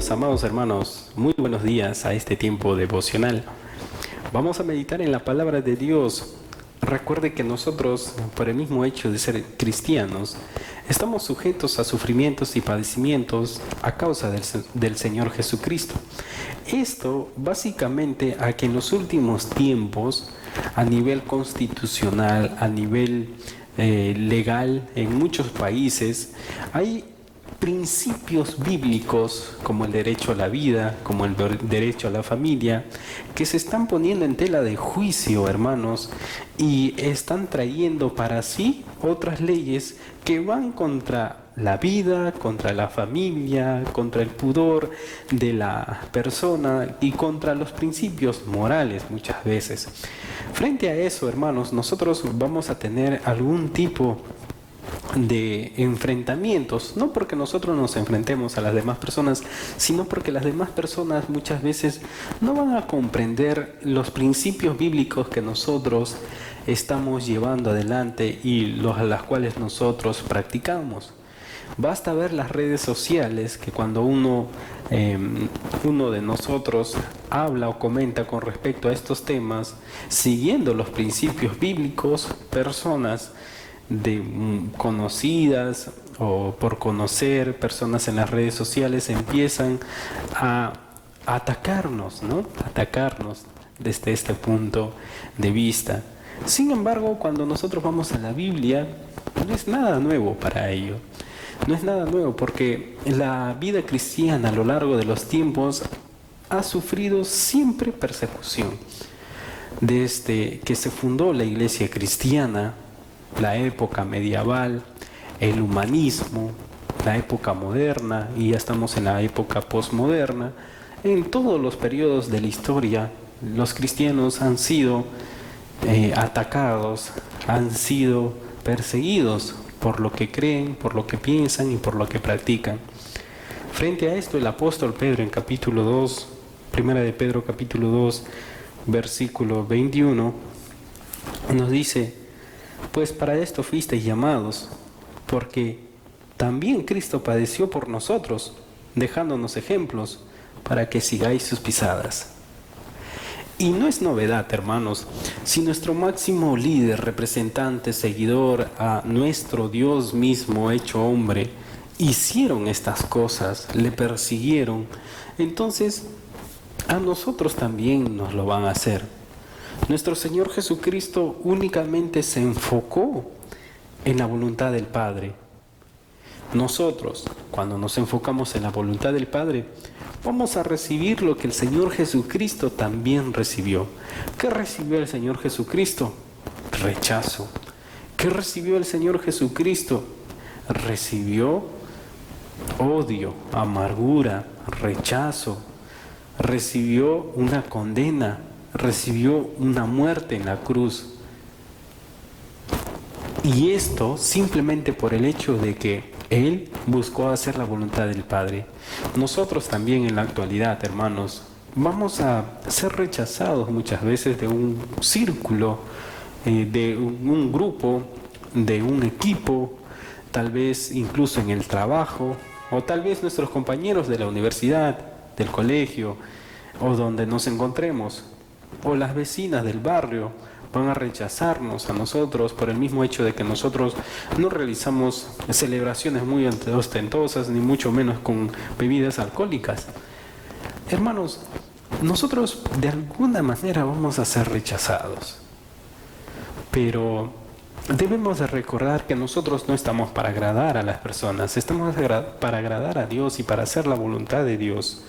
Bienvenidos, amados hermanos, muy buenos días a este tiempo devocional. Vamos a meditar en la palabra de Dios. Recuerde que nosotros, por el mismo hecho de ser cristianos, estamos sujetos a sufrimientos y padecimientos a causa del Señor Jesucristo. Esto básicamente a que en los últimos tiempos, a nivel constitucional, a nivel legal, en muchos países, hay principios bíblicos como el derecho a la vida, como el derecho a la familia, que se están poniendo en tela de juicio, hermanos, y están trayendo para sí otras leyes que van contra la vida, contra la familia, contra el pudor de la persona y contra los principios morales muchas veces. Frente a eso, hermanos, nosotros vamos a tener algún tipo de enfrentamientos, no porque nosotros nos enfrentemos a las demás personas, sino porque las demás personas muchas veces no van a comprender los principios bíblicos que nosotros estamos llevando adelante y las cuales nosotros practicamos. Basta ver las redes sociales que cuando uno de nosotros habla o comenta con respecto a estos temas, siguiendo los principios bíblicos, personas conocidas o por conocer, personas en las redes sociales empiezan a atacarnos, ¿no? Atacarnos desde este punto de vista. Sin embargo, cuando nosotros vamos a la Biblia, no es nada nuevo para ello. No es nada nuevo porque la vida cristiana a lo largo de los tiempos ha sufrido siempre persecución. Desde que se fundó la iglesia cristiana, la época medieval, el humanismo, la época moderna y ya estamos en la época posmoderna, en todos los periodos de la historia los cristianos han sido atacados, han sido perseguidos por lo que creen, por lo que piensan y por lo que practican. Frente a esto, el apóstol Pedro en capítulo 2, primera de Pedro capítulo 2, versículo 21, nos dice: pues para esto fuisteis llamados, porque también Cristo padeció por nosotros, dejándonos ejemplos para que sigáis sus pisadas. Y no es novedad, hermanos, si nuestro máximo líder, representante, seguidor a nuestro Dios mismo hecho hombre, hicieron estas cosas, le persiguieron, entonces a nosotros también nos lo van a hacer. Nuestro Señor Jesucristo únicamente se enfocó en la voluntad del Padre. Nosotros, cuando nos enfocamos en la voluntad del Padre, vamos a recibir lo que el Señor Jesucristo también recibió. ¿Qué recibió el Señor Jesucristo? Rechazo. ¿Qué recibió el Señor Jesucristo? Recibió odio, amargura, rechazo. Recibió una condena. Recibió una muerte en la cruz. Y esto simplemente por el hecho de que Él buscó hacer la voluntad del Padre. Nosotros también en la actualidad, hermanos, vamos a ser rechazados muchas veces de un círculo, de un grupo, de un equipo, tal vez incluso en el trabajo, o tal vez nuestros compañeros de la universidad, del colegio, o donde nos encontremos. O las vecinas del barrio van a rechazarnos a nosotros por el mismo hecho de que nosotros no realizamos celebraciones muy ostentosas, ni mucho menos con bebidas alcohólicas. Hermanos, nosotros de alguna manera vamos a ser rechazados, pero debemos de recordar que nosotros no estamos para agradar a las personas, estamos para agradar a Dios y para hacer la voluntad de Dios.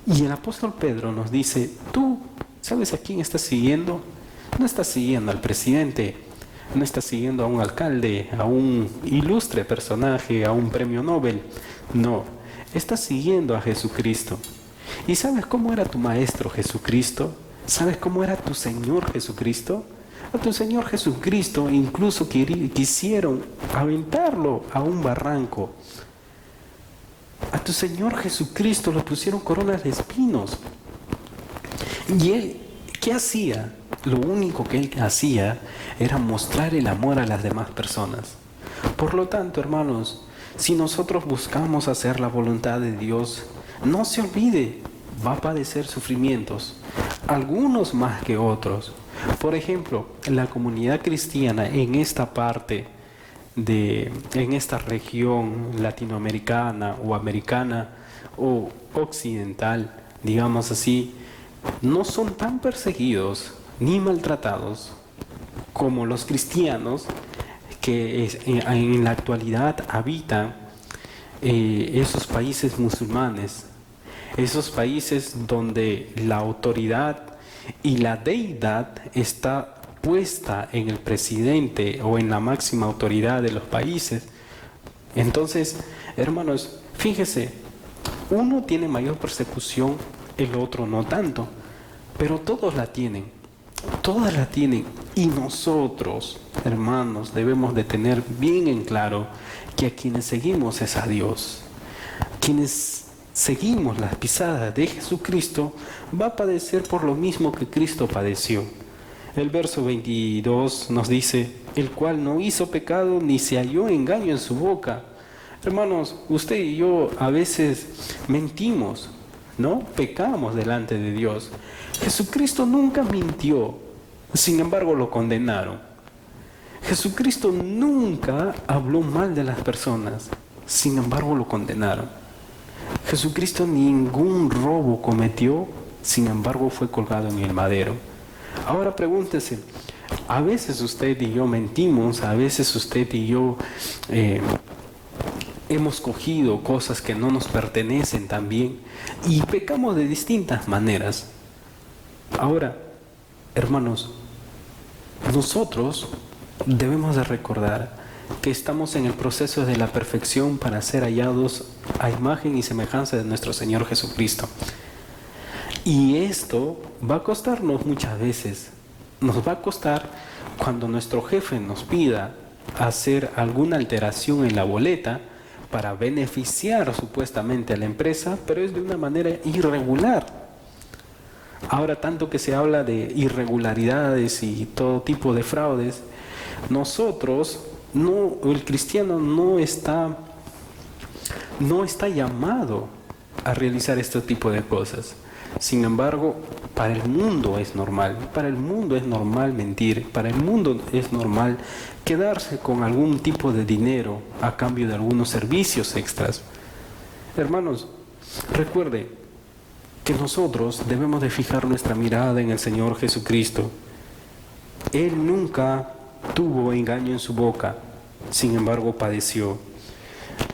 Y el apóstol Pedro nos dice: tú, ¿sabes a quién estás siguiendo? No estás siguiendo al presidente, no estás siguiendo a un alcalde, a un ilustre personaje, a un premio Nobel. No, estás siguiendo a Jesucristo. ¿Y sabes cómo era tu maestro Jesucristo? ¿Sabes cómo era tu Señor Jesucristo? A tu Señor Jesucristo incluso quisieron aventarlo a un barranco. A tu Señor Jesucristo le pusieron coronas de espinos. Y Él, ¿qué hacía? Lo único que Él hacía era mostrar el amor a las demás personas. Por lo tanto, hermanos, si nosotros buscamos hacer la voluntad de Dios, no se olvide, va a padecer sufrimientos, algunos más que otros. Por ejemplo, la comunidad cristiana en esta parte en esta región latinoamericana o americana o occidental, digamos así, no son tan perseguidos ni maltratados como los cristianos que en la actualidad habitan esos países musulmanes, esos países donde la autoridad y la deidad está puesta en el presidente o en la máxima autoridad de los países. Entonces, hermanos, fíjese, uno tiene mayor persecución, el otro no tanto, pero todos la tienen, y nosotros, hermanos, debemos de tener bien en claro que a quienes seguimos es a Dios. Quienes seguimos las pisadas de Jesucristo va a padecer por lo mismo que Cristo padeció. El verso 22 nos dice, el cual no hizo pecado ni se halló engaño en su boca. Hermanos, usted y yo a veces mentimos, ¿no? Pecamos delante de Dios. Jesucristo nunca mintió, sin embargo lo condenaron. Jesucristo nunca habló mal de las personas, sin embargo lo condenaron. Jesucristo ningún robo cometió, sin embargo fue colgado en el madero. Ahora pregúntese, a veces usted y yo mentimos, a veces usted y yo hemos cogido cosas que no nos pertenecen también y pecamos de distintas maneras. Ahora, hermanos, nosotros debemos de recordar que estamos en el proceso de la perfección para ser hallados a imagen y semejanza de nuestro Señor Jesucristo. Y esto va a costarnos muchas veces. Nos va a costar cuando nuestro jefe nos pida hacer alguna alteración en la boleta para beneficiar supuestamente a la empresa, pero es de una manera irregular. Ahora, tanto que se habla de irregularidades y todo tipo de fraudes, el cristiano no está llamado a realizar este tipo de cosas. Sin embargo, para el mundo es normal mentir, para el mundo es normal quedarse con algún tipo de dinero a cambio de algunos servicios extras. Hermanos, recuerde que nosotros debemos de fijar nuestra mirada en el Señor Jesucristo. Él nunca tuvo engaño en su boca, sin embargo padeció.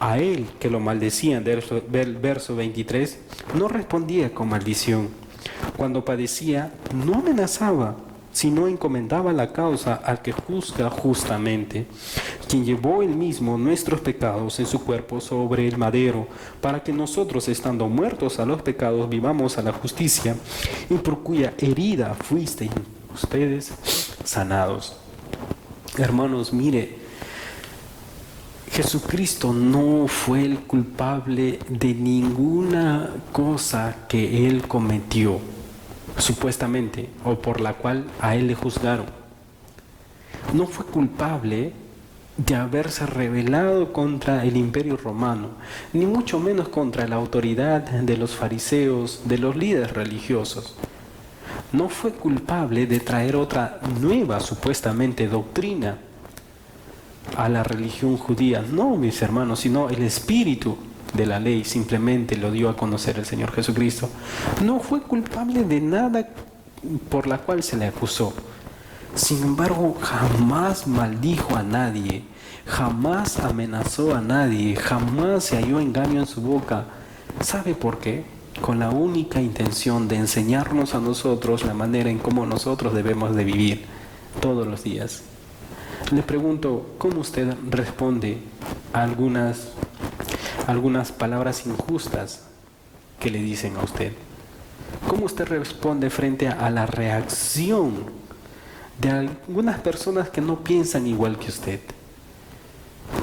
A él que lo maldecían, del verso 23, no respondía con maldición. Cuando padecía, no amenazaba, sino encomendaba la causa al que juzga justamente, quien llevó él mismo nuestros pecados en su cuerpo sobre el madero, para que nosotros, estando muertos a los pecados, vivamos a la justicia, y por cuya herida fuisteis ustedes sanados. Hermanos, mire, Jesucristo no fue el culpable de ninguna cosa que él cometió, supuestamente, o por la cual a él le juzgaron. No fue culpable de haberse rebelado contra el Imperio Romano, ni mucho menos contra la autoridad de los fariseos, de los líderes religiosos. No fue culpable de traer otra nueva, supuestamente, doctrina a la religión judía. No, mis hermanos, sino el espíritu de la ley simplemente lo dio a conocer el Señor Jesucristo. No fue culpable de nada por la cual se le acusó. Sin embargo, jamás maldijo a nadie, jamás amenazó a nadie, jamás se halló engaño en su boca. ¿Sabe por qué? Con la única intención de enseñarnos a nosotros la manera en cómo nosotros debemos de vivir todos los días. Le pregunto, ¿cómo usted responde a algunas palabras injustas que le dicen a usted? ¿Cómo usted responde frente a la reacción de algunas personas que no piensan igual que usted?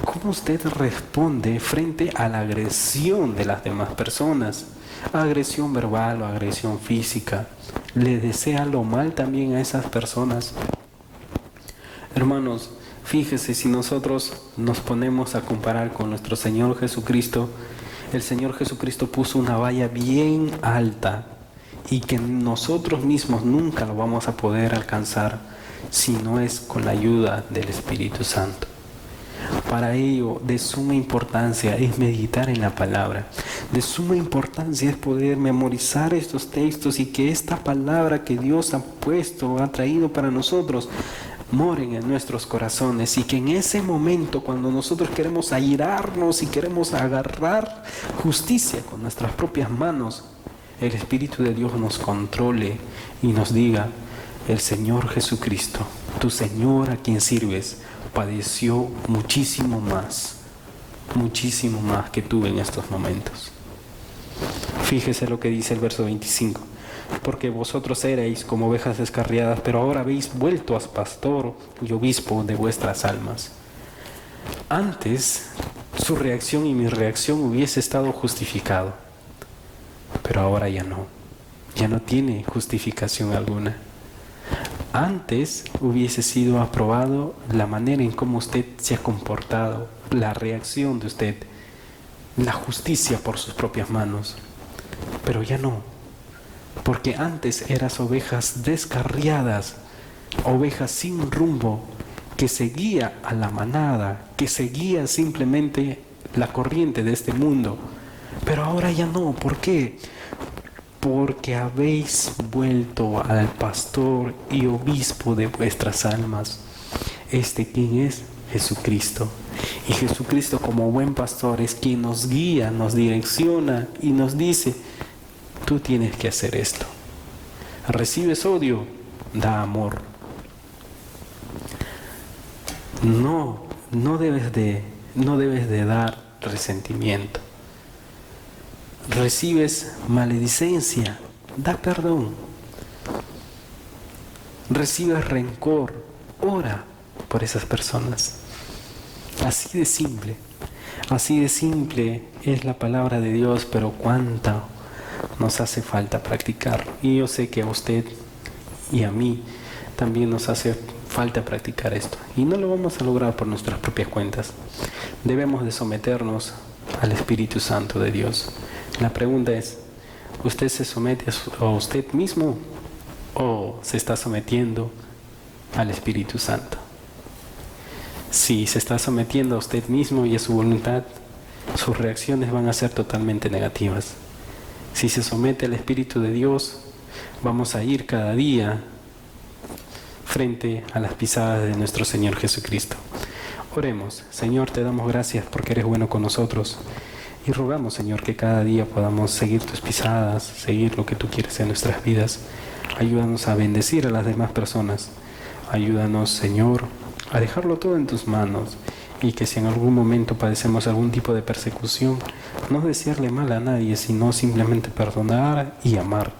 ¿Cómo usted responde frente a la agresión de las demás personas? Agresión verbal o agresión física. ¿Le desea lo mal también a esas personas? Hermanos, fíjese, si nosotros nos ponemos a comparar con nuestro Señor Jesucristo, El Señor Jesucristo puso una valla bien alta y que nosotros mismos nunca lo vamos a poder alcanzar si no es con la ayuda del Espíritu Santo. Para ello, de suma importancia es meditar en la palabra. De suma importancia es poder memorizar estos textos y que esta palabra que Dios ha puesto, ha traído para nosotros, moren en nuestros corazones, y que en ese momento, cuando nosotros queremos airarnos y queremos agarrar justicia con nuestras propias manos, el Espíritu de Dios nos controle y nos diga: el Señor Jesucristo, tu Señor a quien sirves, padeció muchísimo más que tú en estos momentos. Fíjese lo que dice el verso 25. Porque vosotros erais como ovejas descarriadas, pero ahora habéis vuelto a pastor y obispo de vuestras almas. Antes, su reacción y mi reacción hubiese estado justificado, pero ahora ya no tiene justificación alguna. Antes hubiese sido aprobado la manera en cómo usted se ha comportado, la reacción de usted, la justicia por sus propias manos, pero ya no. Porque antes eras ovejas descarriadas, ovejas sin rumbo, que seguía a la manada, que seguía simplemente la corriente de este mundo. Pero ahora ya no. ¿Por qué? Porque habéis vuelto al pastor y obispo de vuestras almas. ¿Quién es? Jesucristo. Y Jesucristo, como buen pastor, es quien nos guía, nos direcciona y nos dice: tú tienes que hacer esto. ¿Recibes odio? Da amor. No debes de dar resentimiento. ¿Recibes maledicencia? Da perdón. ¿Recibes rencor? Ora por esas personas. Así de simple es la palabra de Dios, pero cuánta nos hace falta practicar. Y yo sé que a usted y a mí también nos hace falta practicar esto, y no lo vamos a lograr por nuestras propias cuentas. Debemos de someternos al Espíritu Santo de Dios. La pregunta es: ¿usted se somete a usted mismo o se está sometiendo al Espíritu Santo? Si se está sometiendo a usted mismo y a su voluntad, sus reacciones van a ser totalmente negativas. Si se somete al Espíritu de Dios, vamos a ir cada día frente a las pisadas de nuestro Señor Jesucristo. Oremos. Señor, te damos gracias porque eres bueno con nosotros, y rogamos, Señor, que cada día podamos seguir tus pisadas, seguir lo que tú quieres en nuestras vidas. Ayúdanos a bendecir a las demás personas. Ayúdanos, Señor, a dejarlo todo en tus manos, y que si en algún momento padecemos algún tipo de persecución, no desearle mal a nadie, sino simplemente perdonar y amar,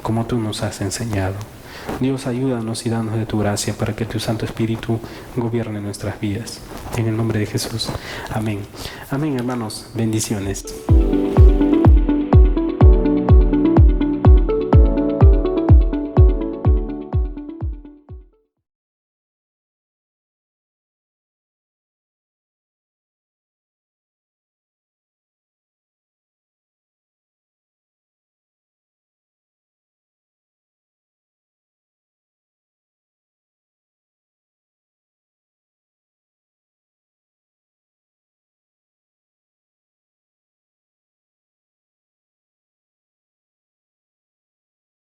como tú nos has enseñado. Dios, ayúdanos y danos de tu gracia para que tu Santo Espíritu gobierne nuestras vidas. En el nombre de Jesús. Amén. Amén, hermanos. Bendiciones.